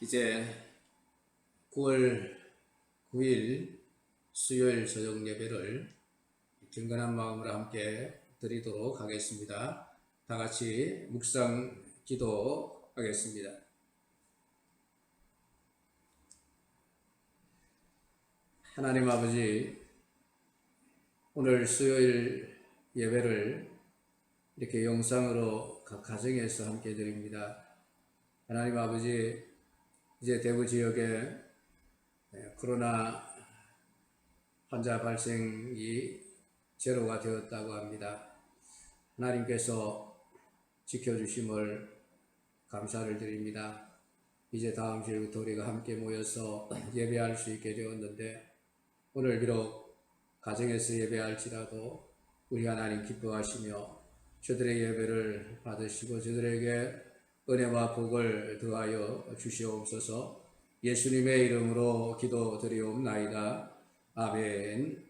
이제 9월 9일 수요일 저녁 예배를 경건한 마음으로 함께 드리도록 하겠습니다. 다 같이 묵상 기도하겠습니다. 하나님 아버지, 오늘 수요일 예배를 이렇게 영상으로 각 가정에서 함께 드립니다. 하나님 아버지, 이제 대구 지역에 코로나 환자 발생이 제로가 되었다고 합니다. 하나님께서 지켜주심을 감사를 드립니다. 이제 다음 주일부터 우리가 함께 모여서 예배할 수 있게 되었는데, 오늘 비록 가정에서 예배할지라도 우리 하나님 기뻐하시며 저들의 예배를 받으시고 저들에게 은혜와 복을 더하여 주시옵소서. 예수님의 이름으로 기도드리옵나이다. 아멘.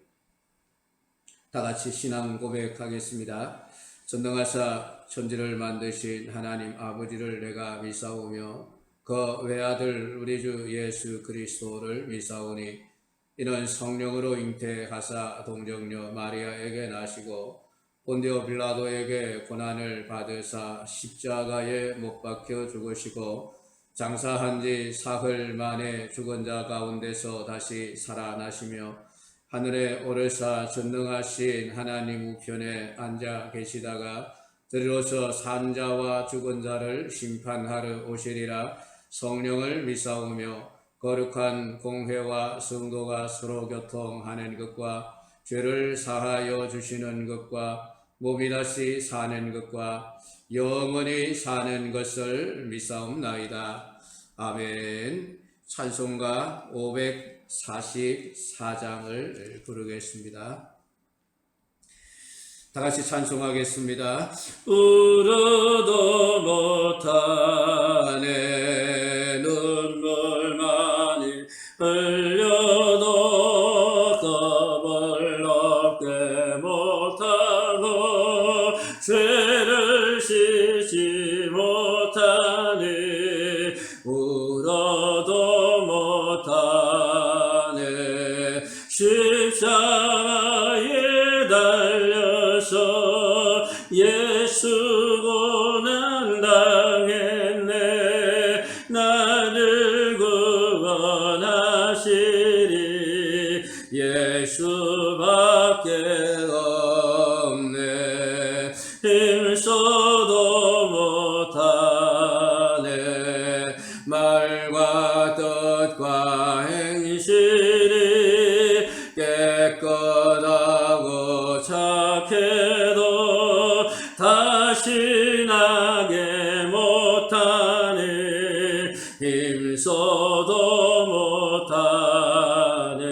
다 같이 신앙 고백하겠습니다. 전능하사 천지를 만드신 하나님 아버지를 내가 믿사오며 그 외아들 우리 주 예수 그리스도를 믿사오니 이는 성령으로 잉태하사 동정녀 마리아에게 나시고 본디오 빌라도에게 고난을 받으사 십자가에 못 박혀 죽으시고 장사한 지 사흘 만에 죽은 자 가운데서 다시 살아나시며 하늘에 오르사 전능하신 하나님 우편에 앉아 계시다가 들이로서 산 자와 죽은 자를 심판하러 오시리라. 성령을 믿사오며 거룩한 공회와 성도가 서로 교통하는 것과 죄를 사하여 주시는 것과 몸이 다시 사는 것과 영원히 사는 것을 믿사옵나이다. 아멘. 찬송가 544장을 부르겠습니다. 다 같이 찬송하겠습니다. 울어도 못하네 눈물 많이 흘려도 겁을 넘게 못하고 죄를 씻지 못하니 울어도 못하네. 십자가에 달려서 예수 고난 당했네. 나를 구원하시리 예수밖에 없네. 힘써도 못하네. 말과 뜻과 행실이 깨끗하고 착해도 다시 나게 못하네. 힘써도 못하네.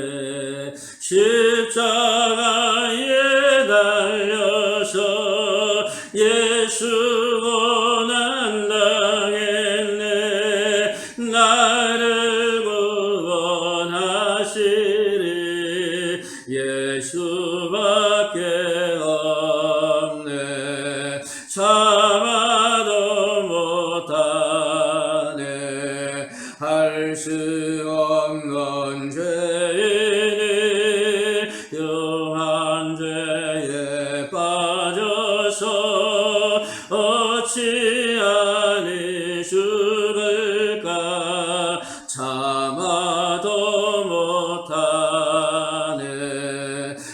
십자가에 달려서 예수 고난 당했네. 나를 구원하시리 예수밖에 없네. 참아도 못하네. 할 수 없는 죄인이 영한 죄에 빠져서 어찌하니 죽을까. 참아도 못하네.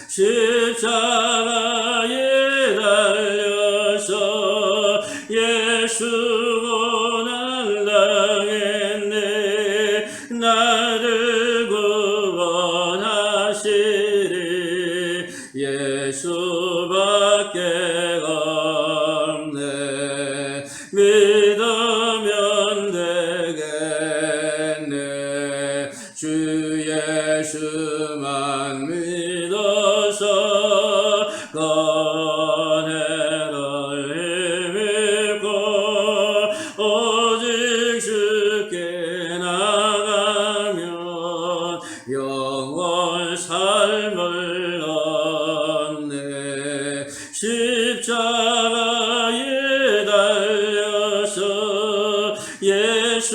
십자가에 달려서 예수 고난 당했네. 나를 구원하시리 예수밖에 없네. 믿으면 되겠네. 주 예수만 믿어서 은혜를 힘입고 오직 주께 나가면 영원 삶을 얻네. 십자가에 달려서 예수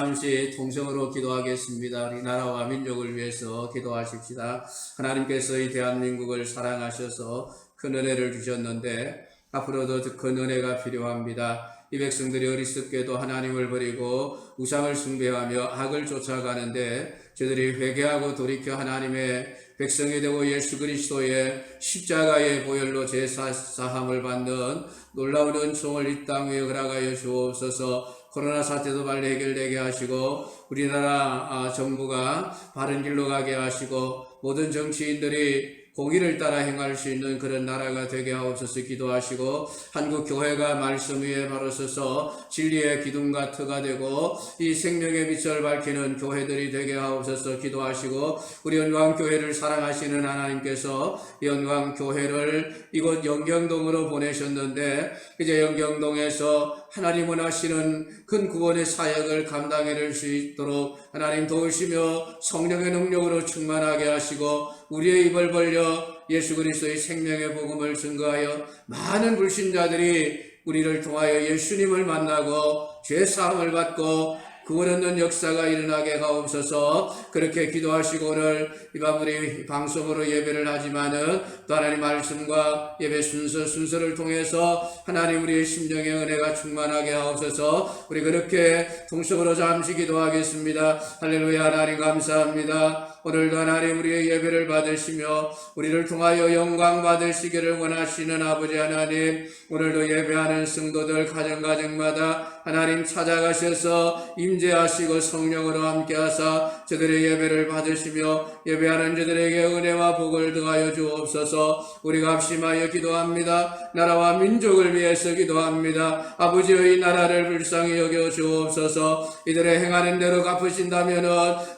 잠시 통성으로 기도하겠습니다. 우리 나라와 민족을 위해서 기도하십시다. 하나님께서 이 대한민국을 사랑하셔서 큰 은혜를 주셨는데 앞으로도 큰 은혜가 필요합니다. 이 백성들이 어리석게도 하나님을 버리고 우상을 숭배하며 악을 쫓아가는데 저들이 회개하고 돌이켜 하나님의 백성이 되고 예수 그리스도의 십자가의 보혈로 제사함을 받는 놀라운 은총을 이 땅 위에 허락하여 주옵소서. 코로나 사태도 빨리 해결되게 하시고 우리나라 정부가 바른 길로 가게 하시고 모든 정치인들이 공의를 따라 행할 수 있는 그런 나라가 되게 하옵소서. 기도하시고 한국 교회가 말씀 위에 바로 서서 진리의 기둥과 터가 되고 이 생명의 빛을 밝히는 교회들이 되게 하옵소서. 기도하시고 우리 영광교회를 사랑하시는 하나님께서 영광교회를 이곳 영경동으로 보내셨는데 이제 영경동에서 하나님 원하시는 큰 구원의 사역을 감당해낼 수 있도록 하나님 도우시며 성령의 능력으로 충만하게 하시고 우리의 입을 벌려 예수 그리스도의 생명의 복음을 증거하여 많은 불신자들이 우리를 통하여 예수님을 만나고 죄사함을 받고 구원 얻는 역사가 일어나게 하옵소서. 그렇게 기도하시고 오늘 이 밤 우리 방송으로 예배를 하지만은 또 하나님 말씀과 예배 순서를 통해서 하나님 우리의 심령의 은혜가 충만하게 하옵소서. 우리 그렇게 통성으로 잠시 기도하겠습니다. 할렐루야. 하나님 감사합니다. 오늘도 하나님 우리의 예배를 받으시며 우리를 통하여 영광 받으시기를 원하시는 아버지 하나님, 오늘도 예배하는 성도들 가정가정마다 하나님 찾아가셔서 임재하시고 성령으로 함께하사 저들의 예배를 받으시며 예배하는 저들에게 은혜와 복을 더하여 주옵소서. 우리가 합심하여 기도합니다. 나라와 민족을 위해서 기도합니다. 아버지의 나라를 불쌍히 여겨 주옵소서. 이들의 행하는 대로 갚으신다면은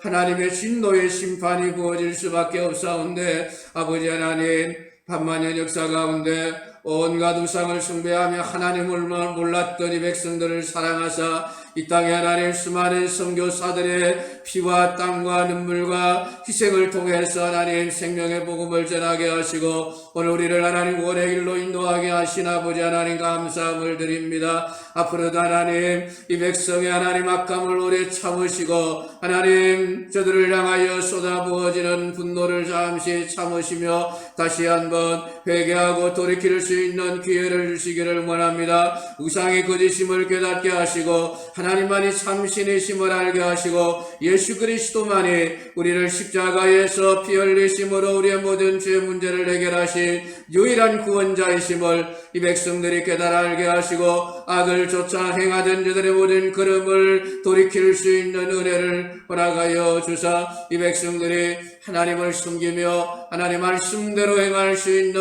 하나님의 진노의 심판이 부어질 수밖에 없사온데 아버지 하나님, 반만년 역사 가운데 온갖 우상을 숭배하며 하나님을 몰랐던 이 백성들을 사랑하사 이 땅에 하나님 수많은 선교사들의 피와 땀과 눈물과 희생을 통해서 하나님 생명의 복음을 전하게 하시고 오늘 우리를 하나님 원의 길로 인도하게 하신 아버지 하나님 감사함을 드립니다. 앞으로도 하나님 이 백성의 하나님 악함을 오래 참으시고 하나님 저들을 향하여 쏟아부어지는 분노를 잠시 참으시며 다시 한번 회개하고 돌이킬 수 있는 기회를 주시기를 원합니다. 우상의 거짓임을 깨닫게 하시고 하나님만이 참신이심을 알게 하시고 예수 그리스도만이 우리를 십자가에서 피 흘리심으로 우리의 모든 죄 문제를 해결하신 유일한 구원자이심을 이 백성들이 깨달아 알게 하시고 악을 쫓아 행하던 저들의 모든 걸음을 돌이킬 수 있는 은혜를 허락하여 주사 이 백성들이 하나님을 숨기며 하나님 말씀대로 행할 수 있는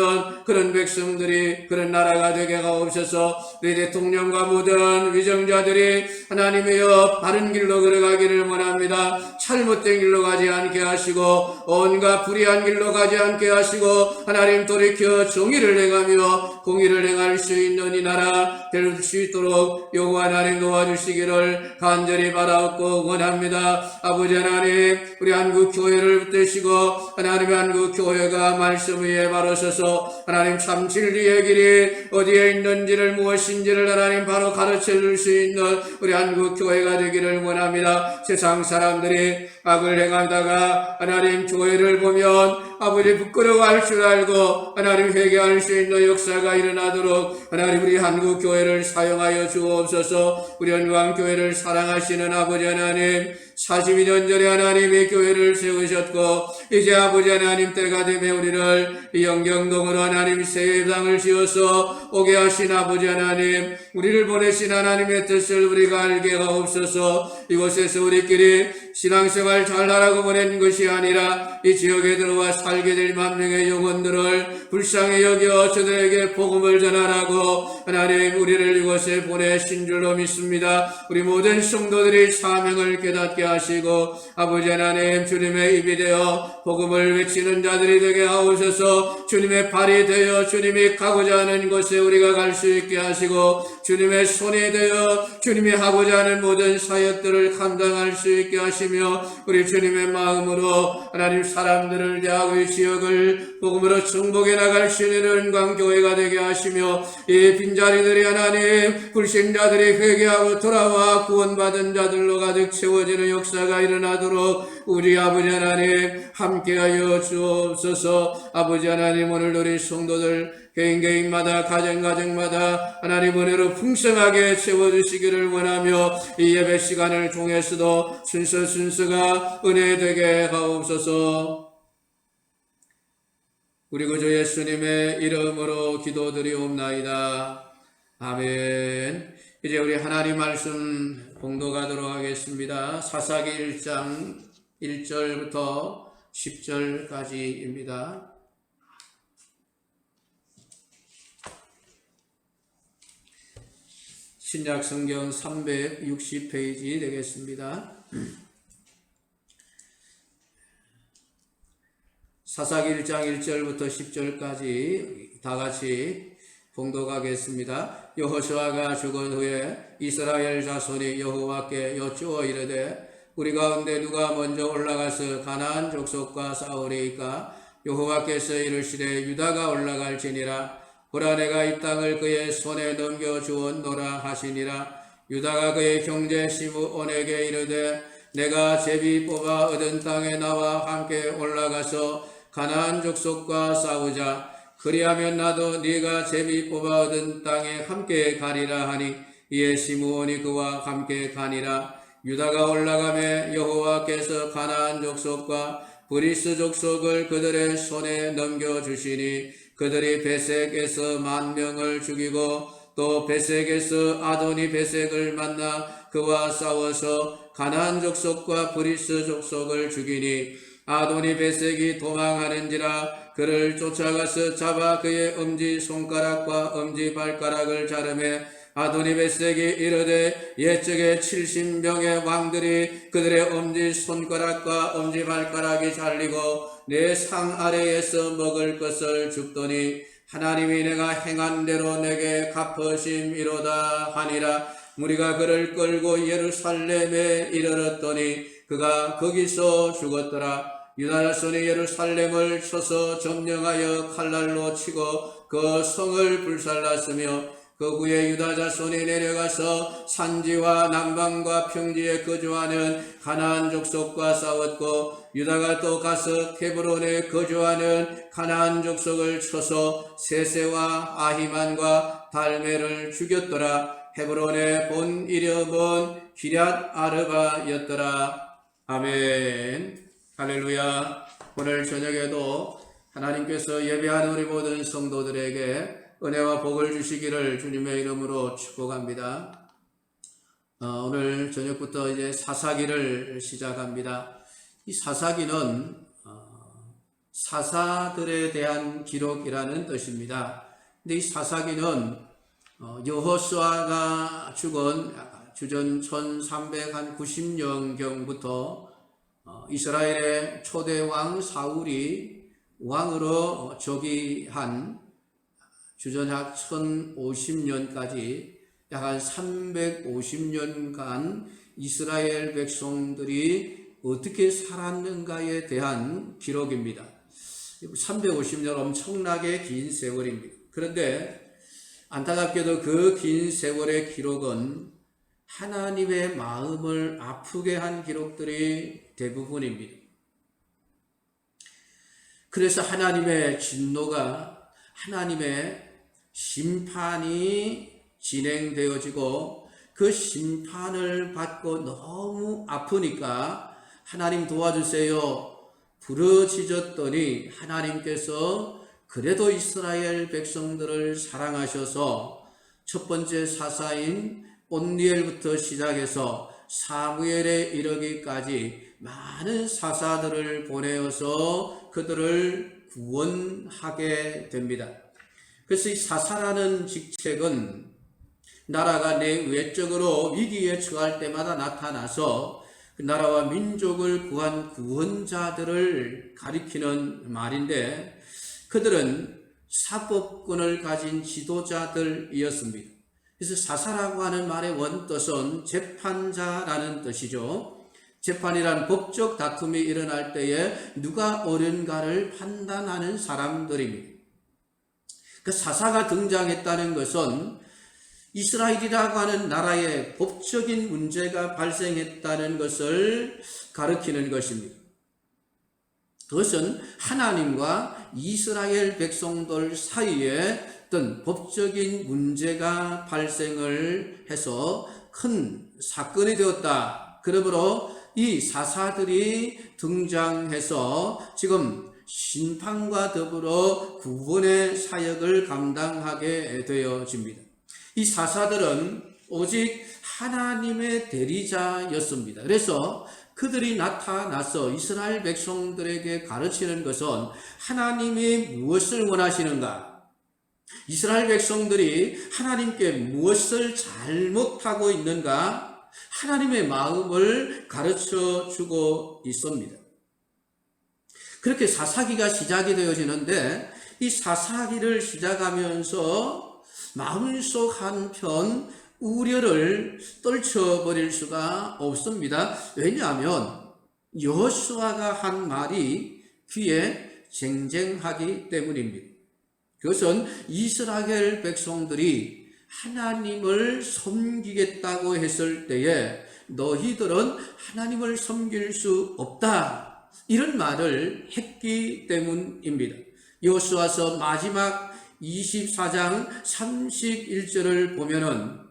그런 백성들이 그런 나라가 되게 하옵소서. 우리 대통령과 모든 위정자들이 하나님이여 바른 길로 걸어가기를 원합니다. 잘못된 길로 가지 않게 하시고 온갖 불의한 길로 가지 않게 하시고 하나님 돌이켜 정의를 행하며 공의를 행할 수 있는 이 나라 될 수 있도록 여호와 하나님 도와주시기를 간절히 바라옵고 원합니다. 아버지 하나님, 우리 한국 교회를 붙드시고 하나님의 한국 교회가 말씀 위에 바로 서서 하나님 참 진리의 길이 어디에 있는지를 무엇인지를 하나님 바로 가르쳐 줄 수 있는 우리 한국 교회가 되기를 원합니다. 세상 사람들이 악을 행하다가 하나님 교회를 보면 아버지 부끄러워할 줄 알고 하나님 회개할 수 있는 역사가 일어나도록 하나님 우리 한국 교회를 사용하여 주옵소서. 우리 영광교회를 사랑하시는 아버지 하나님, 42년 전에 하나님이 교회를 세우셨고 이제 아버지 하나님 때가 되면 우리를 이 영경동으로 하나님 새 땅을 지어서 오게 하신 아버지 하나님, 우리를 보내신 하나님의 뜻을 우리가 알게 하옵소서. 이곳에서 우리끼리 신앙생활 잘하라고 보낸 것이 아니라 이 지역에 들어와 살게 될 만명의 영혼들을 불쌍히 여겨 저들에게 복음을 전하라고 하나님 우리를 이곳에 보내신 줄로 믿습니다. 우리 모든 성도들이 사명을 깨닫게 하시고 아버지 하나님 주님의 입이 되어 복음을 외치는 자들이 되게 하옵소서. 주님의 발이 되어 주님이 가고자 하는 곳에 우리가 갈 수 있게 하시고 주님의 손이 되어 주님이 하고자 하는 모든 사역들을 감당할 수 있게 하시며 우리 주님의 마음으로 하나님 사람들을 대하고 이 지역을 복음으로 충복해 나갈 수 있는 은광교회가 되게 하시며 이 빈자리들이 하나님 불신자들이 회개하고 돌아와 구원받은 자들로 가득 채워지는 역사가 일어나도록 우리 아버지 하나님 함께하여 주옵소서. 아버지 하나님 오늘 우리 성도들 개인마다 가정마다 하나님 은혜로 풍성하게 채워주시기를 원하며 이 예배 시간을 통해서도 순서가 은혜 되게 하옵소서. 우리 구주 예수님의 이름으로 기도드리옵나이다. 아멘. 이제 우리 하나님 말씀 봉독하도록 하겠습니다. 사사기 1장 1절부터 10절까지입니다. 신약 성경 360페이지 되겠습니다. 사사기 1장 1절부터 10절까지 다 같이 봉독하겠습니다. 여호수아가 죽은 후에 이스라엘 자손이 여호와께 여쭈어 이르되 우리 가운데 누가 먼저 올라가서 가나안 족속과 싸우리이까? 여호와께서 이르시되 유다가 올라갈지니라. 보라 내가 이 땅을 그의 손에 넘겨주었노라 하시니라. 유다가 그의 형제 시므온에게 이르되 내가 제비 뽑아 얻은 땅에 나와 함께 올라가서 가나안 족속과 싸우자. 그리하면 나도 네가 제비 뽑아 얻은 땅에 함께 가리라 하니 이에 시므온이 그와 함께 가니라. 유다가 올라가매 여호와께서 가나안 족속과 브리스 족속을 그들의 손에 넘겨주시니 그들이 베색에서 10,000명을 죽이고 또 베색에서 아도니 베색을 만나 그와 싸워서 가나안 족속과 브리스 족속을 죽이니 아도니 베색이 도망하는지라. 그를 쫓아가서 잡아 그의 엄지손가락과 엄지발가락을 자르매 아도니베색이 이르되 옛적에 70명의 왕들이 그들의 엄지손가락과 엄지발가락이 잘리고 내 상 아래에서 먹을 것을 줍더니 하나님이 내가 행한 대로 내게 갚으심이로다 하니라. 무리가 그를 끌고 예루살렘에 이르렀더니 그가 거기서 죽었더라. 유다 자손이 예루살렘을 쳐서 점령하여 칼날로 치고 그 성을 불살랐으며 그 후에 유다 자손이 내려가서 산지와 남방과 평지에 거주하는 가나안 족속과 싸웠고 유다가 또 가서 헤브론에 거주하는 가나안 족속을 쳐서 세세와 아히만과 달메를 죽였더라. 헤브론의 본 이름은 기럇 아르바였더라. 아멘. 할렐루야. 오늘 저녁에도 하나님께서 예배하는 우리 모든 성도들에게 은혜와 복을 주시기를 주님의 이름으로 축복합니다. 오늘 저녁부터 이제 사사기를 시작합니다. 이 사사기는 사사들에 대한 기록이라는 뜻입니다. 근데 이 사사기는 여호수아가 죽은 주전 1390년경부터 이스라엘의 초대 왕 사울이 왕으로 즉위한 주전약 1050년까지 약 한 350년간 이스라엘 백성들이 어떻게 살았는가에 대한 기록입니다. 350년 엄청나게 긴 세월입니다. 그런데 안타깝게도 그 긴 세월의 기록은 하나님의 마음을 아프게 한 기록들이 대부분입니다. 그래서 하나님의 진노가, 하나님의 심판이 진행되어지고 그 심판을 받고 너무 아프니까 하나님 도와주세요 부르짖었더니 하나님께서 그래도 이스라엘 백성들을 사랑하셔서 첫 번째 사사인 온니엘부터 시작해서 사무엘에 이르기까지 많은 사사들을 보내어서 그들을 구원하게 됩니다. 그래서 이 사사라는 직책은 나라가 내 외적으로 위기에 처할 때마다 나타나서 그 나라와 민족을 구한 구원자들을 가리키는 말인데 그들은 사법권을 가진 지도자들이었습니다. 그래서 사사라고 하는 말의 원뜻은 재판자라는 뜻이죠. 재판이란 법적 다툼이 일어날 때에 누가 옳은가를 판단하는 사람들입니다. 그 사사가 등장했다는 것은 이스라엘이라고 하는 나라에 법적인 문제가 발생했다는 것을 가리키는 것입니다. 그것은 하나님과 이스라엘 백성들 사이에 어떤 법적인 문제가 발생을 해서 큰 사건이 되었다. 그러므로 이 사사들이 등장해서 지금 심판과 더불어 구원의 사역을 감당하게 되어집니다. 이 사사들은 오직 하나님의 대리자였습니다. 그래서 그들이 나타나서 이스라엘 백성들에게 가르치는 것은 하나님이 무엇을 원하시는가? 이스라엘 백성들이 하나님께 무엇을 잘못하고 있는가? 하나님의 마음을 가르쳐 주고 있습니다. 그렇게 사사기가 시작이 되어지는데 이 사사기를 시작하면서 마음속 한편 우려를 떨쳐버릴 수가 없습니다. 왜냐하면 여호수아가 한 말이 귀에 쟁쟁하기 때문입니다. 그것은 이스라엘 백성들이 하나님을 섬기겠다고 했을 때에 너희들은 하나님을 섬길 수 없다, 이런 말을 했기 때문입니다. 여호수아서 마지막 24장 31절을 보면은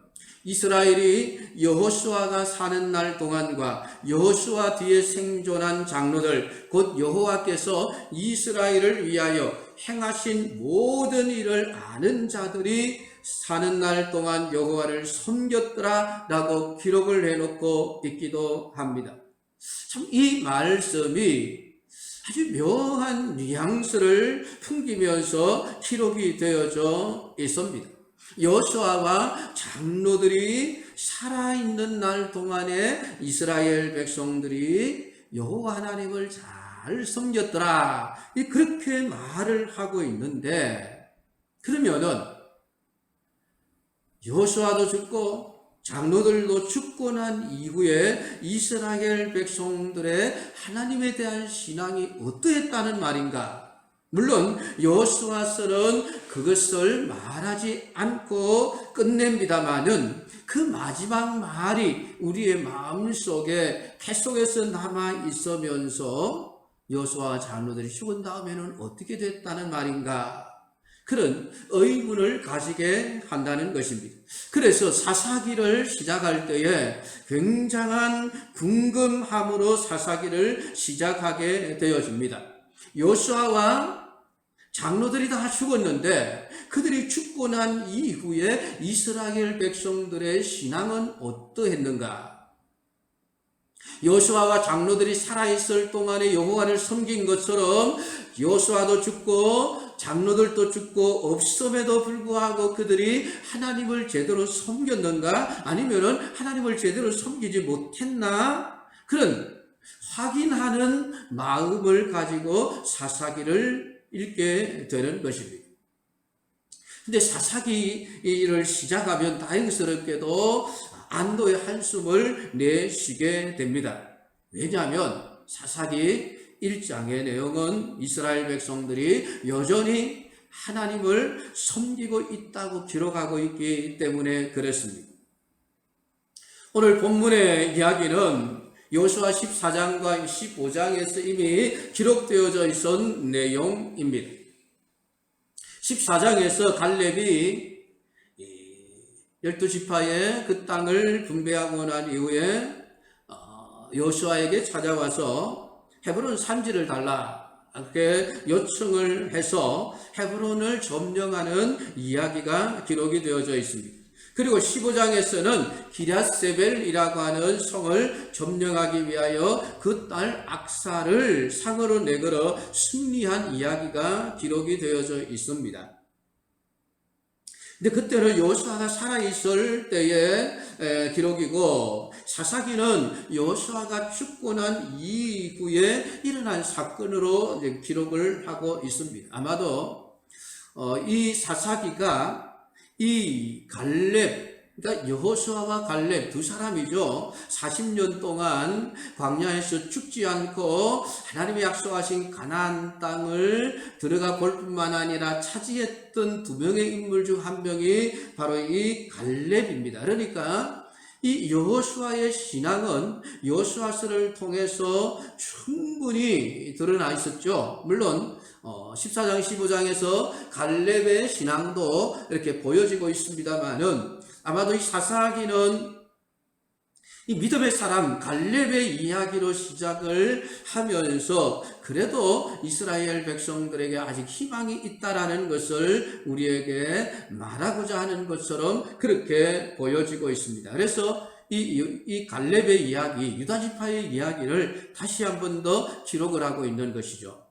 이스라엘이 여호수아가 사는 날 동안과 여호수아 뒤에 생존한 장로들, 곧 여호와께서 이스라엘을 위하여 행하신 모든 일을 아는 자들이 사는 날 동안 여호와를 섬겼더라 라고 기록을 해놓고 있기도 합니다. 참 이 말씀이 아주 묘한 뉘앙스를 풍기면서 기록이 되어져 있습니다. 여호수아와 장로들이 살아있는 날 동안에 이스라엘 백성들이 여호와 하나님을 잘 섬겼더라, 그렇게 말을 하고 있는데, 그러면은 여호수아도 죽고 장로들도 죽고 난 이후에 이스라엘 백성들의 하나님에 대한 신앙이 어떠했다는 말인가? 물론 여호수아서는 그것을 말하지 않고 끝냅니다마는 그 마지막 말이 우리의 마음속에 계속해서 남아 있으면서 여호수아와 장로들이 죽은 다음에는 어떻게 됐다는 말인가? 그런 의문을 가지게 한다는 것입니다. 그래서 사사기를 시작할 때에 굉장한 궁금함으로 사사기를 시작하게 되어집니다. 여호수아와 장로들이 다 죽었는데 그들이 죽고 난 이후에 이스라엘 백성들의 신앙은 어떠했는가? 여호수아와 장로들이 살아있을 동안에 여호와를 섬긴 것처럼 여호수아도 죽고 장로들도 죽고 없음에도 불구하고 그들이 하나님을 제대로 섬겼는가? 아니면은 하나님을 제대로 섬기지 못했나? 그런 확인하는 마음을 가지고 사사기를 읽게 되는 것입니다. 근데 사사기를 시작하면 다행스럽게도 안도의 한숨을 내쉬게 됩니다. 왜냐하면 사사기 1장의 내용은 이스라엘 백성들이 여전히 하나님을 섬기고 있다고 기록하고 있기 때문에 그렇습니다. 오늘 본문의 이야기는 여호수아 14장과 15장에서 이미 기록되어져 있던 내용입니다. 14장에서 갈렙이 12지파의 그 땅을 분배하고 난 이후에 여호수아에게 찾아와서 헤브론 산지를 달라, 이렇게 요청을 해서 헤브론을 점령하는 이야기가 기록이 되어져 있습니다. 그리고 15장에서는 기럇세벨이라고 하는 성을 점령하기 위하여 그 딸 악사를 상으로 내걸어 승리한 이야기가 기록이 되어져 있습니다. 근데 그때는 여호수아가 살아있을 때의 기록이고, 사사기는 여호수아가 죽고 난 이후에 일어난 사건으로 기록을 하고 있습니다. 아마도 이 사사기가 이 갈렙 그러니까 여호수아와 갈렙 두 사람이죠. 40년 동안 광야에서 죽지 않고 하나님이 약속하신 가나안 땅을 들어가 볼 뿐만 아니라 차지했던 두 명의 인물 중 한 명이 바로 이 갈렙입니다. 그러니까 이 여호수아의 신앙은 여호수아서를 통해서 충분히 드러나 있었죠. 물론 14장 15장에서 갈렙의 신앙도 이렇게 보여지고 있습니다만은 아마도 이 사사기는 이 믿음의 사람 갈렙의 이야기로 시작을 하면서 그래도 이스라엘 백성들에게 아직 희망이 있다라는 것을 우리에게 말하고자 하는 것처럼 그렇게 보여지고 있습니다. 그래서 이 갈렙의 이야기, 유다지파의 이야기를 다시 한 번 더 기록을 하고 있는 것이죠.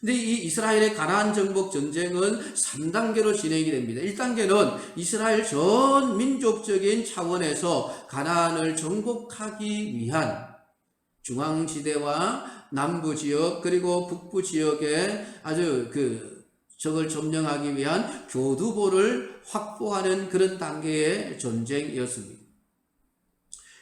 근데 이 이스라엘의 가나안 정복 전쟁은 3단계로 진행이 됩니다. 1단계는 이스라엘 전 민족적인 차원에서 가나안을 정복하기 위한 중앙지대와 남부지역 그리고 북부지역에 아주 적을 점령하기 위한 교두보를 확보하는 그런 단계의 전쟁이었습니다.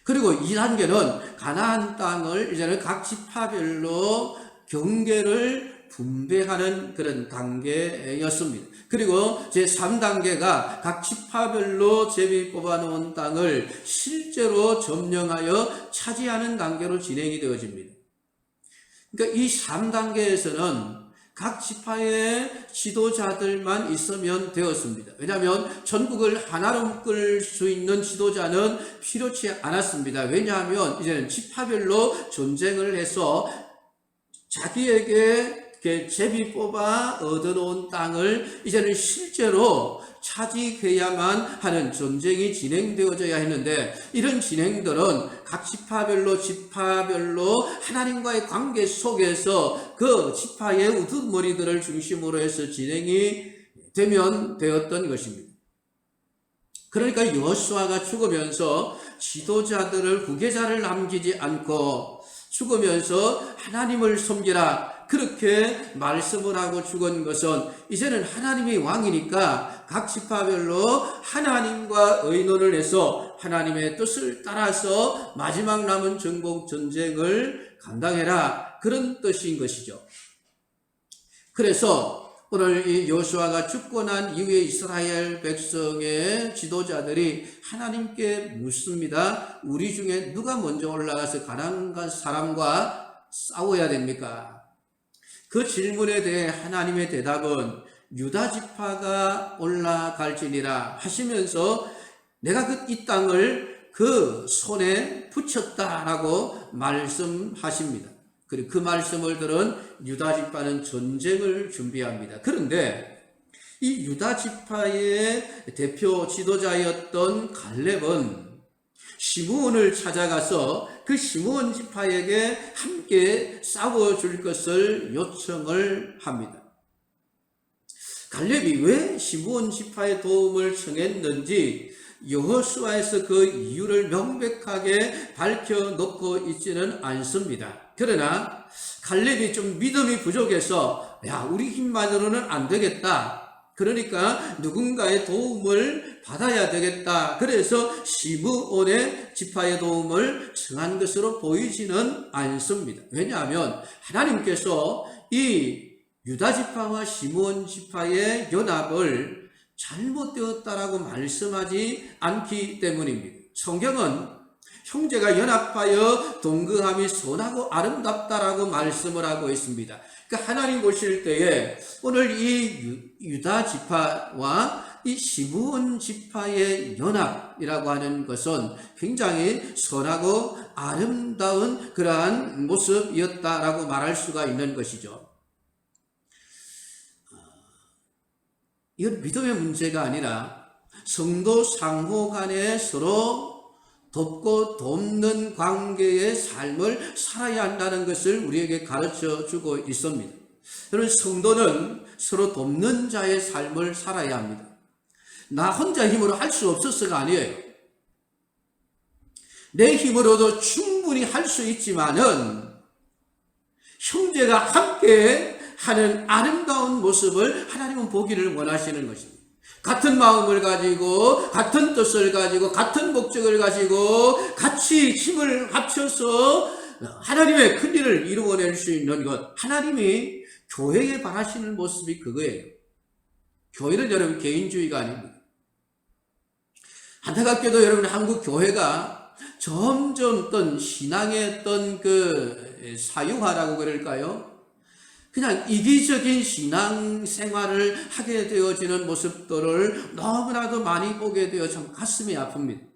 그리고 2단계는 가나안 땅을 이제는 각 지파별로 경계를 분배하는 그런 단계였습니다. 그리고 제3단계가 각 지파별로 제비 뽑아놓은 땅을 실제로 점령하여 차지하는 단계로 진행이 되어집니다. 그러니까 이 3단계에서는 각 지파의 지도자들만 있으면 되었습니다. 왜냐하면 전국을 하나로 끌 수 있는 지도자는 필요치 않았습니다. 왜냐하면 이제는 지파별로 전쟁을 해서 자기에게 제비 뽑아 얻어놓은 땅을 이제는 실제로 차지해야만 하는 전쟁이 진행되어져야 했는데 이런 진행들은 각 지파별로 하나님과의 관계 속에서 그 지파의 우두머리들을 중심으로 해서 진행이 되었던 것입니다. 그러니까 여호수아가 죽으면서 지도자들을 후계자를 남기지 않고 죽으면서 하나님을 섬기라 그렇게 말씀을 하고 죽은 것은 이제는 하나님이 왕이니까 각 지파별로 하나님과 의논을 해서 하나님의 뜻을 따라서 마지막 남은 정복 전쟁을 감당해라 그런 뜻인 것이죠. 그래서 오늘 이 여호수아가 죽고 난 이후에 이스라엘 백성의 지도자들이 하나님께 묻습니다. 우리 중에 누가 먼저 올라가서 가나안 사람과 싸워야 됩니까? 그 질문에 대해 하나님의 대답은 유다 지파가 올라갈지니라 하시면서 내가 이 땅을 그 손에 붙였다라고 말씀하십니다. 그리고 그 말씀을 들은 유다 지파는 전쟁을 준비합니다. 그런데 이 유다 지파의 대표 지도자였던 갈렙은 시므온을 찾아가서 그 시므온 지파에게 함께 싸워줄 것을 요청을 합니다. 갈렙이 왜 시므온 지파의 도움을 청했는지 여호수아에서 그 이유를 명백하게 밝혀놓고 있지는 않습니다. 그러나 갈렙이 좀 믿음이 부족해서 우리 힘만으로는 안 되겠다. 그러니까 누군가의 도움을 받아야 되겠다. 그래서 시므온의 지파의 도움을 청한 것으로 보이지는 않습니다. 왜냐하면 하나님께서 이 유다 지파와 시므온 지파의 연합을 잘못되었다라고 말씀하지 않기 때문입니다. 성경은 형제가 연합하여 동거함이 선하고 아름답다라고 말씀을 하고 있습니다. 그러니까 하나님 보실 때에 오늘 이 유다 지파와 이 시므온 지파의 연합이라고 하는 것은 굉장히 선하고 아름다운 그러한 모습이었다라고 말할 수가 있는 것이죠. 이건 믿음의 문제가 아니라 성도 상호 간에 서로 돕고 돕는 관계의 삶을 살아야 한다는 것을 우리에게 가르쳐 주고 있습니다. 여러분, 성도는 서로 돕는 자의 삶을 살아야 합니다. 나 혼자 힘으로 할 수 없어서가 아니에요. 내 힘으로도 충분히 할 수 있지만은 형제가 함께 하는 아름다운 모습을 하나님은 보기를 원하시는 것입니다. 같은 마음을 가지고 같은 뜻을 가지고 같은 목적을 가지고 같이 힘을 합쳐서 하나님의 큰 일을 이루어낼 수 있는 것, 하나님이 교회에 바라시는 모습이 그거예요. 교회는 여러분 개인주의가 아닙니다. 안타깝게도 여러분 한국 교회가 점점 어떤 신앙의 어떤 그 사유화라고 그럴까요? 그냥 이기적인 신앙 생활을 하게 되어지는 모습들을 너무나도 많이 보게 되어 참 가슴이 아픕니다.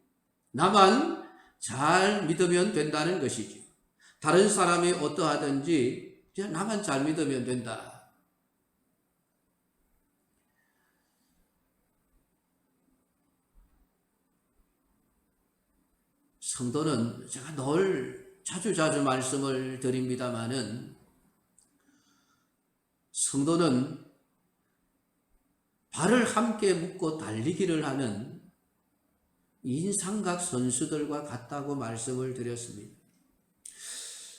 나만 잘 믿으면 된다는 것이지. 다른 사람이 어떠하든지 그냥 나만 잘 믿으면 된다. 성도는 제가 늘 자주 말씀을 드립니다마는 성도는 발을 함께 묶고 달리기를 하는 인삼각 선수들과 같다고 말씀을 드렸습니다.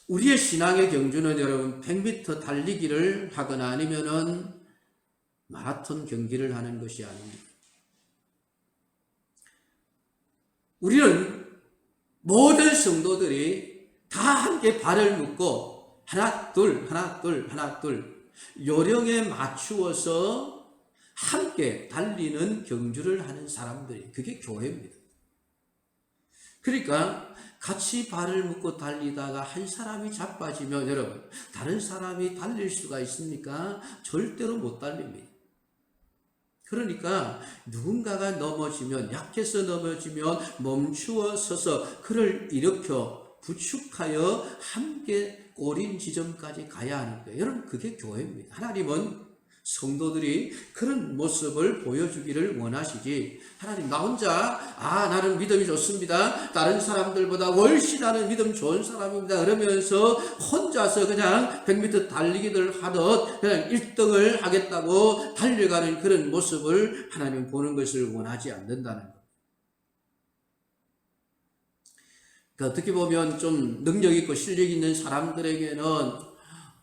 우리의 신앙의 경주는 여러분 100m 달리기를 하거나 아니면은 마라톤 경기를 하는 것이 아닙니다. 우리는 모든 성도들이 다 함께 발을 묶고 하나 둘 요령에 맞추어서 함께 달리는 경주를 하는 사람들이 그게 교회입니다. 그러니까 같이 발을 묶고 달리다가 한 사람이 자빠지면 여러분 다른 사람이 달릴 수가 있습니까? 절대로 못 달립니다. 그러니까 누군가가 넘어지면 약해서 넘어지면 멈추어 서서 그를 일으켜 부축하여 함께 꼬린 지점까지 가야 하는 거예요. 여러분 그게 교회입니다. 하나님은 성도들이 그런 모습을 보여주기를 원하시지 하나님 나 혼자 나는 믿음이 좋습니다. 다른 사람들보다 훨씬 나는 믿음 좋은 사람입니다. 그러면서 혼자서 그냥 100m 달리기를 하듯 그냥 1등을 하겠다고 달려가는 그런 모습을 하나님 보는 것을 원하지 않는다는 것. 그러니까 어떻게 보면 좀 능력 있고 실력 있는 사람들에게는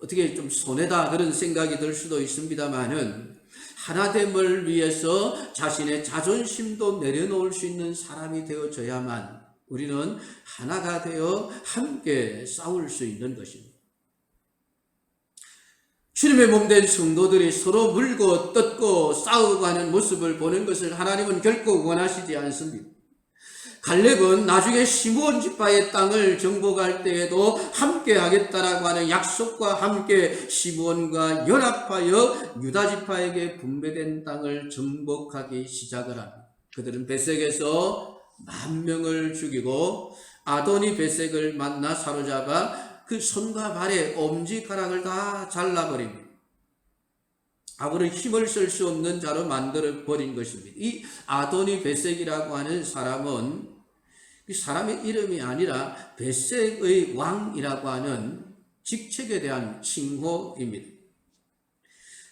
어떻게 좀 손해다 그런 생각이 들 수도 있습니다만은 하나됨을 위해서 자신의 자존심도 내려놓을 수 있는 사람이 되어져야만 우리는 하나가 되어 함께 싸울 수 있는 것입니다. 주님의 몸된 성도들이 서로 물고 뜯고 싸우고 하는 모습을 보는 것을 하나님은 결코 원하시지 않습니다. 갈렙은 나중에 시므온 지파의 땅을 정복할 때에도 함께 하겠다라고 하는 약속과 함께 시므온과 연합하여 유다 지파에게 분배된 땅을 정복하기 시작을 합니다. 그들은 베색에서 10,000명을 죽이고 아도니 베색을 만나 사로잡아 그 손과 발의 엄지가락을 다 잘라버립니다. 아무런 힘을 쓸 수 없는 자로 만들어 버린 것입니다. 이 아도니 베색이라고 하는 사람은 이 사람의 이름이 아니라 베색의 왕이라고 하는 직책에 대한 칭호입니다.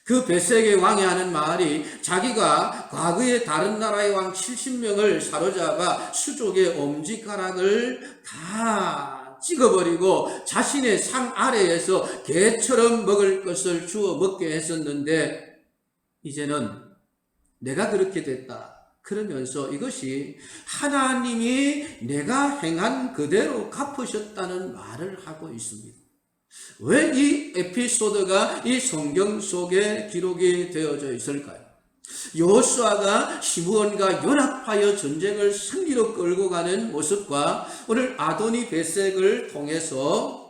그 베색의 왕이 하는 말이 자기가 과거에 다른 나라의 왕 70명을 사로잡아 수족의 엄지가락을 다 찍어버리고 자신의 상 아래에서 개처럼 먹을 것을 주워 먹게 했었는데 이제는 내가 그렇게 됐다. 그러면서 이것이 하나님이 내가 행한 그대로 갚으셨다는 말을 하고 있습니다. 왜 이 에피소드가 이 성경 속에 기록이 되어져 있을까요? 여호수아가 시므온과 연합하여 전쟁을 승리로 끌고 가는 모습과 오늘 아도니 베색을 통해서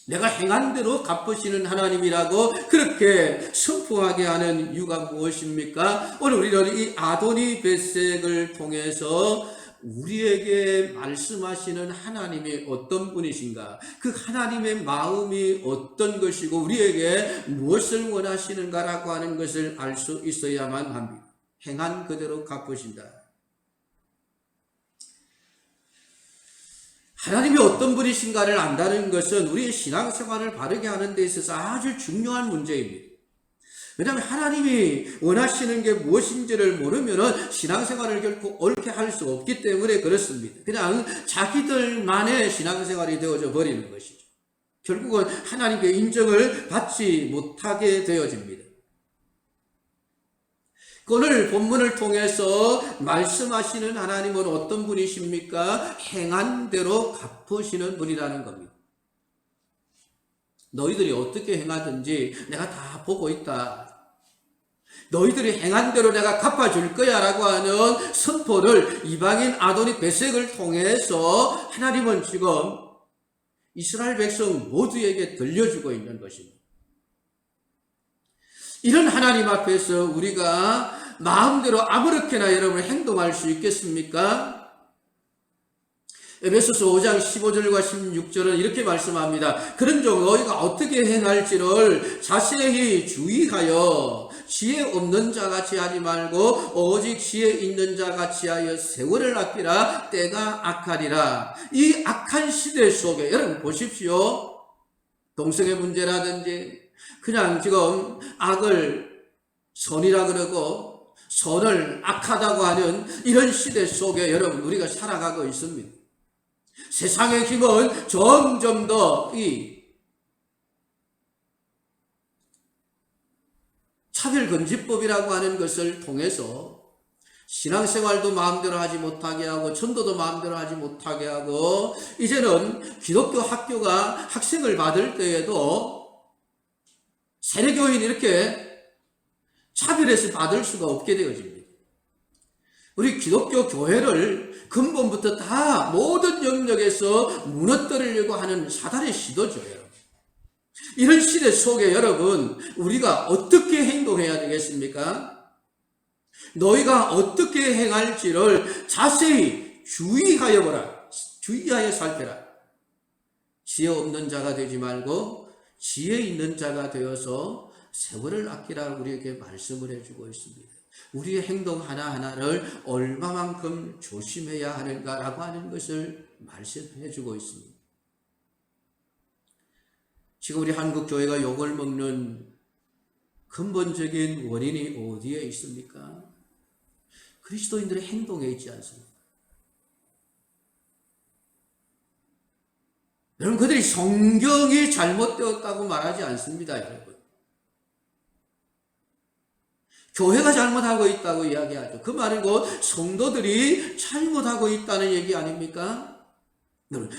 내가 행한 대로 갚으시는 하나님이라고 그렇게 선포하게 하는 이유가 무엇입니까? 오늘 우리는 이 아도니 베색을 통해서 우리에게 말씀하시는 하나님이 어떤 분이신가? 그 하나님의 마음이 어떤 것이고 우리에게 무엇을 원하시는가라고 하는 것을 알 수 있어야만 합니다. 행한 그대로 갚으신다. 하나님이 어떤 분이신가를 안다는 것은 우리의 신앙생활을 바르게 하는 데 있어서 아주 중요한 문제입니다. 왜냐하면 하나님이 원하시는 게 무엇인지를 모르면 신앙생활을 결코 옳게 할 수 없기 때문에 그렇습니다. 그냥 자기들만의 신앙생활이 되어져 버리는 것이죠. 결국은 하나님께 인정을 받지 못하게 되어집니다. 오늘 본문을 통해서 말씀하시는 하나님은 어떤 분이십니까? 행한 대로 갚으시는 분이라는 겁니다. 너희들이 어떻게 행하든지 내가 다 보고 있다. 너희들이 행한 대로 내가 갚아줄 거야 라고 하는 선포를 이방인 아도니 베색을 통해서 하나님은 지금 이스라엘 백성 모두에게 들려주고 있는 것입니다. 이런 하나님 앞에서 우리가 마음대로 아무렇게나 여러분 행동할 수 있겠습니까? 에베소서 5장 15절과 16절은 이렇게 말씀합니다. 그런즉 너희가 어떻게 행할지를 자세히 주의하여 지혜 없는 자같이 하지 말고 오직 지혜 있는 자같이 하여 세월을 아끼라. 때가 악하리라. 이 악한 시대 속에 여러분 보십시오. 동성애 문제라든지 그냥 지금 악을 선이라 그러고 선을 악하다고 하는 이런 시대 속에 여러분 우리가 살아가고 있습니다. 세상의 힘은 점점 더 이 차별금지법이라고 하는 것을 통해서 신앙생활도 마음대로 하지 못하게 하고 전도도 마음대로 하지 못하게 하고 이제는 기독교 학교가 학생을 받을 때에도 세례교인 이렇게 차별해서 받을 수가 없게 되어집니다. 우리 기독교 교회를 근본부터 다 모든 영역에서 무너뜨리려고 하는 사단의 시도죠, 여러분. 이런 시대 속에 여러분, 우리가 어떻게 행동해야 되겠습니까? 너희가 어떻게 행할지를 자세히 주의하여 보라. 주의하여 살펴라. 지혜 없는 자가 되지 말고 지혜 있는 자가 되어서 세월을 아끼라 우리에게 말씀을 해주고 있습니다. 우리의 행동 하나하나를 얼마만큼 조심해야 하는가라고 하는 것을 말씀해 주고 있습니다. 지금 우리 한국 교회가 욕을 먹는 근본적인 원인이 어디에 있습니까? 그리스도인들의 행동에 있지 않습니까? 여러분, 그들이 성경이 잘못되었다고 말하지 않습니다, 여러분. 교회가 잘못하고 있다고 이야기하죠. 그 말은 곧 성도들이 잘못하고 있다는 얘기 아닙니까?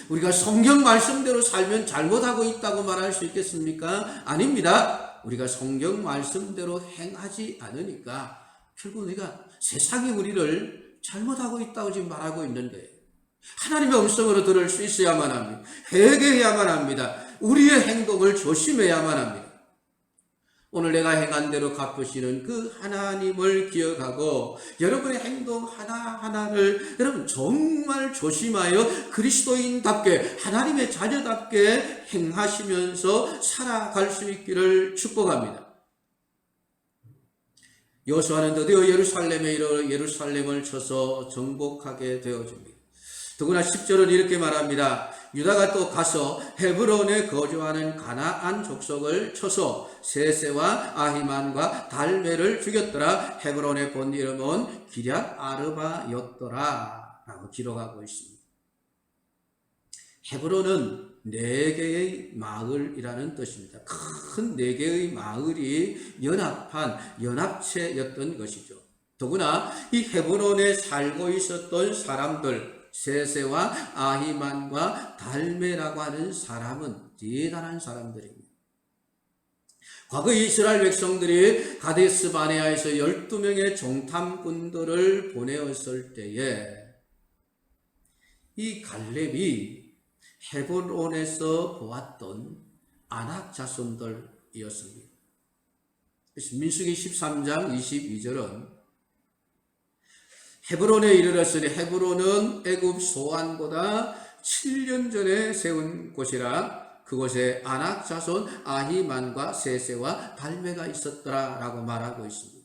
우리가 성경 말씀대로 살면 잘못하고 있다고 말할 수 있겠습니까? 아닙니다. 우리가 성경 말씀대로 행하지 않으니까 결국 우리가 세상이 우리를 잘못하고 있다고 지금 말하고 있는데 하나님의 음성으로 들을 수 있어야만 합니다. 회개해야만 합니다. 우리의 행동을 조심해야만 합니다. 오늘 내가 행한 대로 갚으시는 그 하나님을 기억하고 여러분의 행동 하나하나를 여러분 정말 조심하여 그리스도인답게 하나님의 자녀답게 행하시면서 살아갈 수 있기를 축복합니다. 여호수아는 드디어 예루살렘에 이르러 예루살렘을 쳐서 정복하게 되어집니다. 더구나 10절은 이렇게 말합니다. 유다가 또 가서 헤브론에 거주하는 가나안 족속을 쳐서 세세와 아히만과 달메를 죽였더라. 헤브론의 본 이름은 기럇 아르바였더라 라고 기록하고 있습니다. 헤브론은 4개의 마을이라는 뜻입니다. 큰 4개의 마을이 연합한 연합체였던 것이죠. 더구나 이 헤브론에 살고 있었던 사람들 세세와 아히만과 달메라고 하는 사람은 대단한 사람들입니다. 과거 이스라엘 백성들이 가데스 바네아에서 12명의 정탐꾼들을 보내었을 때에 이 갈렙이 헤브론에서 보았던 아낙 자손들이었습니다. 민수기 13장 22절은 헤브론에 이르렀으니 헤브론은 애굽 소안보다 7년 전에 세운 곳이라 그곳에 아낙 자손 아히만과 세세와 달메가 있었더라 라고 말하고 있습니다.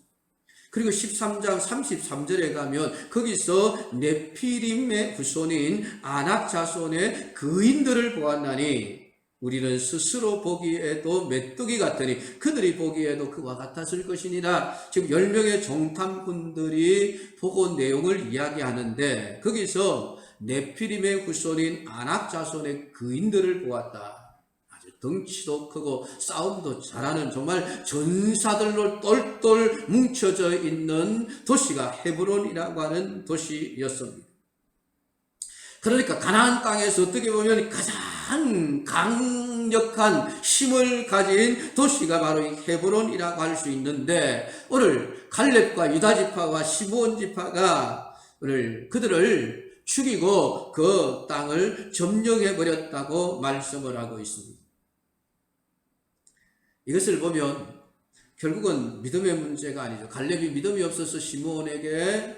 그리고 13장 33절에 가면 거기서 네피림의 후손인 아낙 자손의 그인들을 보았나니 우리는 스스로 보기에도 메뚜기 같으니 그들이 보기에도 그와 같았을 것이니라. 지금 10명의 정탐꾼들이 보고 내용을 이야기하는데 거기서 네피림의 후손인 아낙 자손의 그인들을 보았다. 아주 덩치도 크고 싸움도 잘하는 정말 전사들로 똘똘 뭉쳐져 있는 도시가 헤브론이라고 하는 도시였습니다. 그러니까 가나안 땅에서 어떻게 보면 가장 강력한 힘을 가진 도시가 바로 이 헤브론이라고 할 수 있는데, 오늘 갈렙과 유다 지파와 시므온 지파가 오늘 그들을 죽이고 그 땅을 점령해 버렸다고 말씀을 하고 있습니다. 이것을 보면 결국은 믿음의 문제가 아니죠. 갈렙이 믿음이 없어서 시므온에게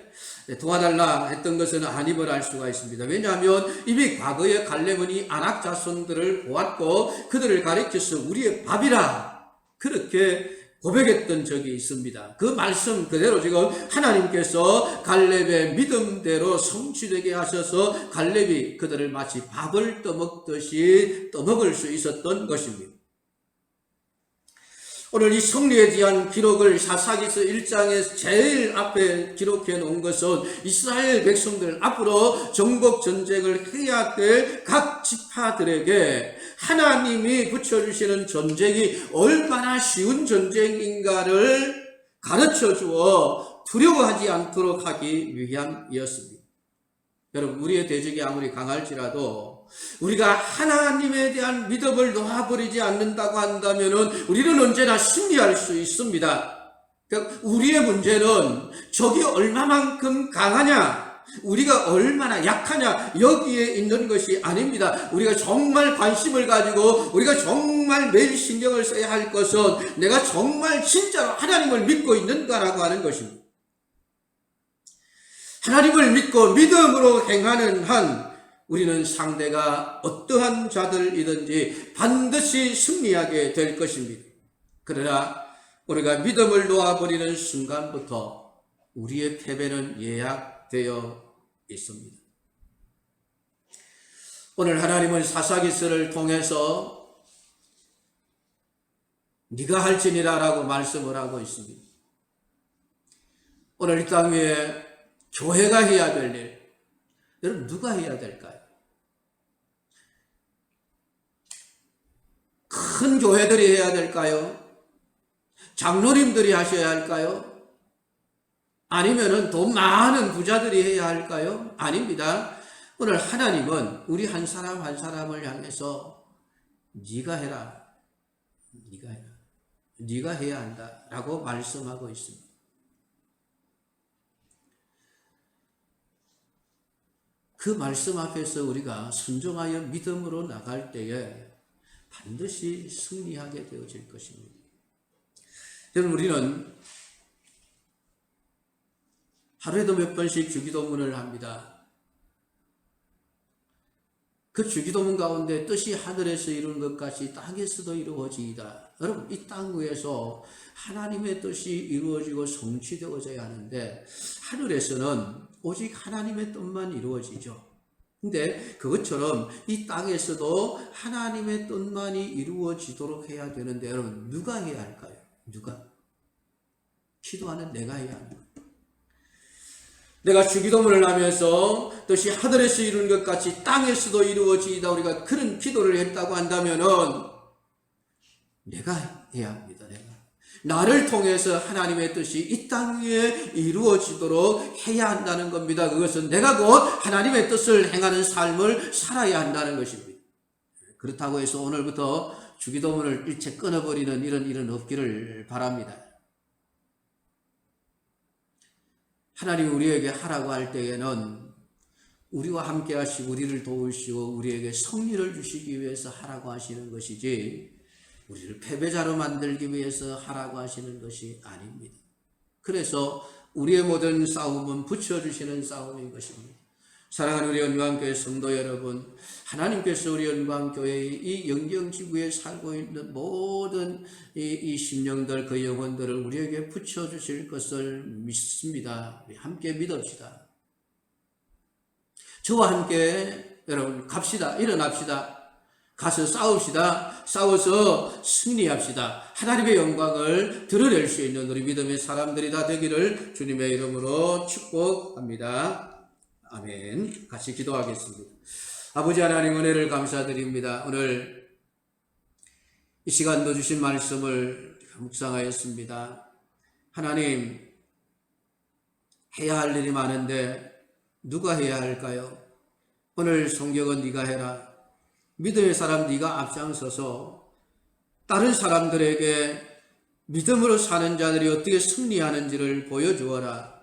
도와달라 했던 것은 아님을 알 수가 있습니다. 왜냐하면 이미 과거에 갈렙은 이 아낙 자손들을 보았고 그들을 가리켜서 우리의 밥이라 그렇게 고백했던 적이 있습니다. 그 말씀 그대로 지금 하나님께서 갈렙의 믿음대로 성취되게 하셔서 갈렙이 그들을 마치 밥을 떠먹듯이 떠먹을 수 있었던 것입니다. 오늘 이 승리에 대한 기록을 사사기서 1장에서 제일 앞에 기록해 놓은 것은 이스라엘 백성들 앞으로 정복 전쟁을 해야 될 각 지파들에게 하나님이 붙여주시는 전쟁이 얼마나 쉬운 전쟁인가를 가르쳐 주어 두려워하지 않도록 하기 위함이었습니다. 여러분, 우리의 대적이 아무리 강할지라도 우리가 하나님에 대한 믿음을 놓아버리지 않는다고 한다면 우리는 언제나 승리할 수 있습니다. 우리의 문제는 적이 얼마만큼 강하냐, 우리가 얼마나 약하냐, 여기에 있는 것이 아닙니다. 우리가 정말 관심을 가지고 우리가 정말 매일 신경을 써야 할 것은 내가 정말 진짜로 하나님을 믿고 있는가라고 하는 것입니다. 하나님을 믿고 믿음으로 행하는 한 우리는 상대가 어떠한 자들이든지 반드시 승리하게 될 것입니다. 그러나 우리가 믿음을 놓아버리는 순간부터 우리의 패배는 예약되어 있습니다. 오늘 하나님은 사사기서를 통해서 네가 할지니라 라고 말씀을 하고 있습니다. 오늘 이 땅 위에 교회가 해야 될 일, 여러분 누가 해야 될까요? 큰 교회들이 해야 될까요? 장로님들이 하셔야 할까요? 아니면은 돈 많은 부자들이 해야 할까요? 아닙니다. 오늘 하나님은 우리 한 사람 한 사람을 향해서 네가 해라, 네가 해라, 네가 해야 한다라고 말씀하고 있습니다. 그 말씀 앞에서 우리가 순종하여 믿음으로 나갈 때에 반드시 승리하게 되어질 것입니다. 여러분, 우리는 하루에도 몇 번씩 주기도문을 합니다. 그 주기도문 가운데 뜻이 하늘에서 이루는 것 같이 땅에서도 이루어지이다. 여러분, 이 땅 위에서 하나님의 뜻이 이루어지고 성취되어져야 하는데 하늘에서는 오직 하나님의 뜻만 이루어지죠. 근데 그것처럼 이 땅에서도 하나님의 뜻만이 이루어지도록 해야 되는데 여러분, 누가 해야 할까요? 누가? 기도하는 내가 해야 합니다. 내가 주기도문을 하면서 뜻이 하늘에서 이루는 것 같이 땅에서도 이루어지이다, 우리가 그런 기도를 했다고 한다면은 내가 해야 합니다. 나를 통해서 하나님의 뜻이 이 땅 위에 이루어지도록 해야 한다는 겁니다. 그것은 내가 곧 하나님의 뜻을 행하는 삶을 살아야 한다는 것입니다. 그렇다고 해서 오늘부터 주기도문을 일체 끊어버리는 이런 일은 없기를 바랍니다. 하나님이 우리에게 하라고 할 때에는 우리와 함께 하시고 우리를 도우시고 우리에게 승리를 주시기 위해서 하라고 하시는 것이지 우리를 패배자로 만들기 위해서 하라고 하시는 것이 아닙니다. 그래서 우리의 모든 싸움은 붙여주시는 싸움인 것입니다. 사랑하는 우리 연구함교회 성도 여러분, 하나님께서 우리 연구함교회의 이 영경지구에 살고 있는 모든 이 심령들, 그 영혼들을 우리에게 붙여주실 것을 믿습니다. 우리 함께 믿읍시다. 저와 함께 여러분 갑시다. 일어납시다. 가서 싸웁시다. 싸워서 승리합시다. 하나님의 영광을 드러낼 수 있는 우리 믿음의 사람들이 다 되기를 주님의 이름으로 축복합니다. 아멘. 같이 기도하겠습니다. 아버지 하나님, 은혜를 감사드립니다. 오늘 이 시간도 주신 말씀을 묵상하였습니다. 하나님, 해야 할 일이 많은데 누가 해야 할까요? 오늘 성경은 네가 해라. 믿음의 사람 네가 앞장서서 다른 사람들에게 믿음으로 사는 자들이 어떻게 승리하는지를 보여주어라.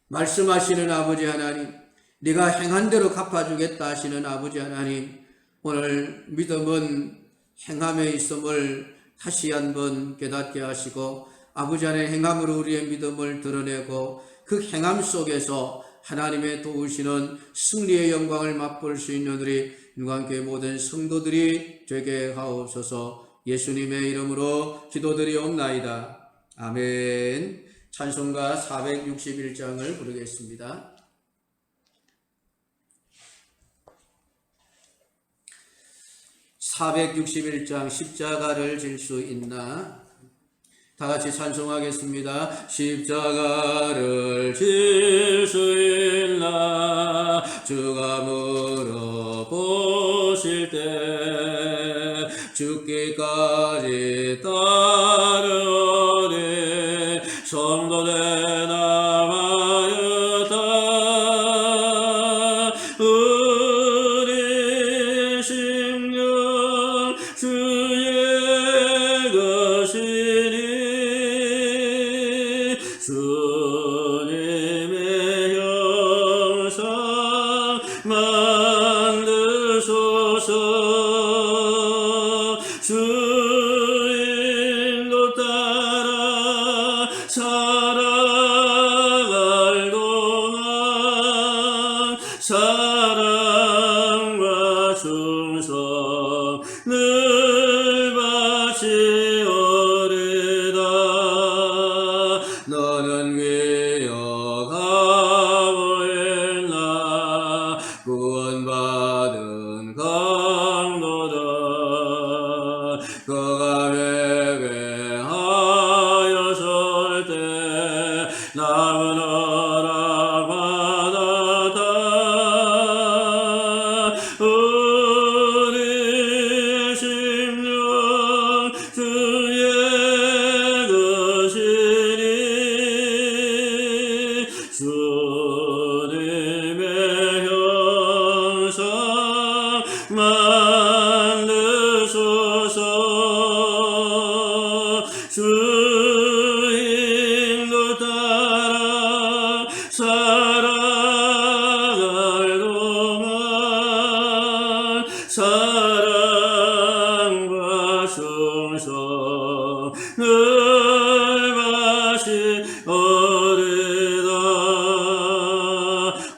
말씀하시는 아버지 하나님, 네가 행한 대로 갚아주겠다 하시는 아버지 하나님, 오늘 믿음은 행함에 있음을 다시 한번 깨닫게 하시고 아버지 하나님 행함으로 우리의 믿음을 드러내고 그 행함 속에서 하나님의 도우시는 승리의 영광을 맛볼 수 있는 우리 윤광교회 모든 성도들이 되게 하옵소서. 예수님의 이름으로 기도드리옵나이다. 아멘. 찬송가 461장을 부르겠습니다. 461장 십자가를 질 수 있나? 다 같이 찬송하겠습니다. 십자가를 질 수 있나? 주가 물어보실 때 죽기까지 따르리. 성도들 남아였다. 우리 심령 주의 것이니 주님의 형상 만드소서. 주인도 따라 살아갈 동안 사랑과 충성을 바치오리다. 너는 기억하고 있나? 구원받은 강도들 그가 회개하여 설 때 남은 허락 받았다. 우리 심령 주의 것이니 주님의 형상 만드소서. 주인도 따라 살아갈 동안 사랑과 충성을 바치오리다.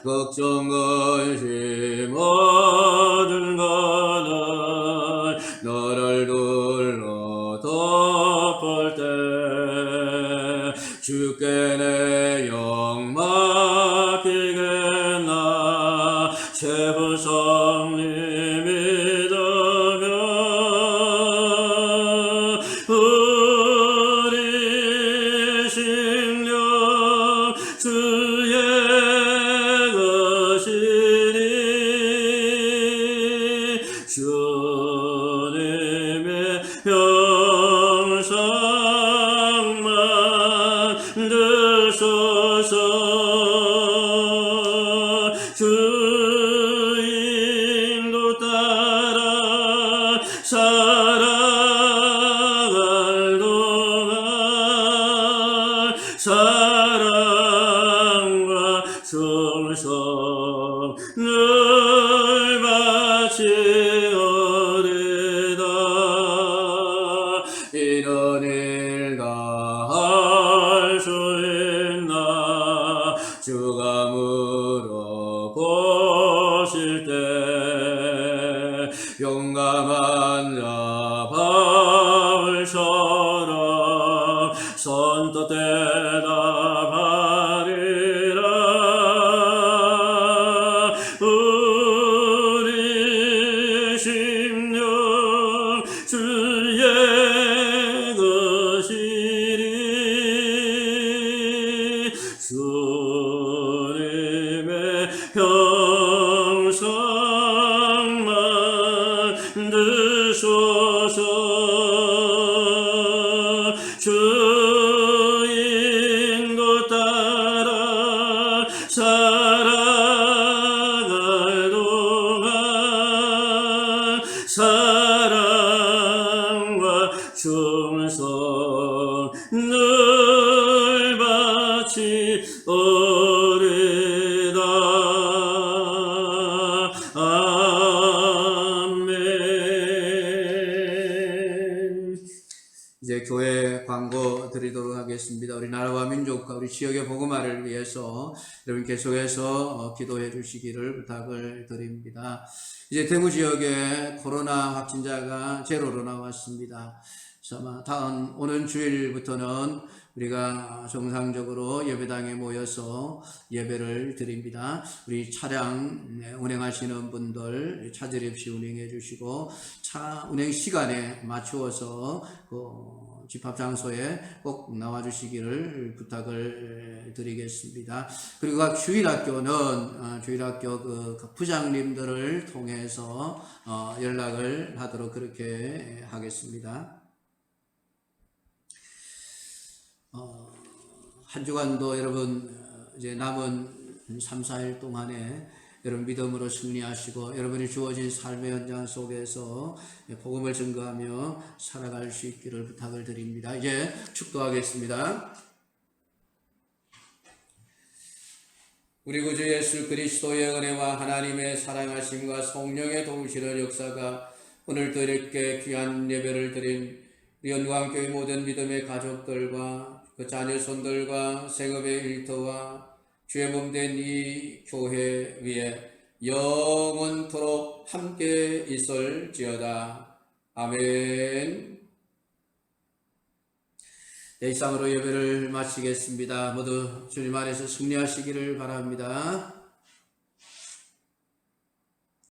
걱정 근심 얻은 것을 너를 둘러 덮을 때 주께 내 영 맡기겠나? 최후 성리 믿으며 우리 심령 주의 것이니 주님의 형상 만드소서. 주인도 따라 살아갈 동안 사랑과 충성을 바치오리다. 이런 일 다 할 수 있나? 주가 물어보실 때 용감한 자 바울처럼 선뜻 대답하리라. 우리 심령 주의 것이니 주님의 형상 만드소서. 기도하겠습니다. 우리 나라와 민족과 우리 지역의 복음화를 위해서 여러분 계속해서 기도해 주시기를 부탁을 드립니다. 이제 대구 지역에 코로나 확진자가 제로로 나왔습니다. 그래서 다음 오는 주일부터는 우리가 정상적으로 예배당에 모여서 예배를 드립니다. 우리 차량 운행하시는 분들 차질 없이 운행해 주시고 차 운행 시간에 맞추어서 집합 장소에 꼭 나와 주시기를 부탁을 드리겠습니다. 그리고 각 주일학교는 주일학교 그 부장님들을 통해서 연락을 하도록 그렇게 하겠습니다. 한 주간도 여러분 이제 남은 3, 4일 동안에 여러분 믿음으로 승리하시고 여러분이 주어진 삶의 현장 속에서 복음을 증거하며 살아갈 수 있기를 부탁을 드립니다. 이제 축도하겠습니다. 우리 구주 예수 그리스도의 은혜와 하나님의 사랑하심과 성령의 도우시는 역사가 오늘도 이렇게 귀한 예배를 드린 우리 연광교회 모든 믿음의 가족들과 그 자녀손들과 생업의 일터와 주의 몸된 이 교회 위에 영원토록 함께 있을지어다. 아멘. 이상으로 예배를 마치겠습니다. 모두 주님 안에서 승리하시기를 바랍니다.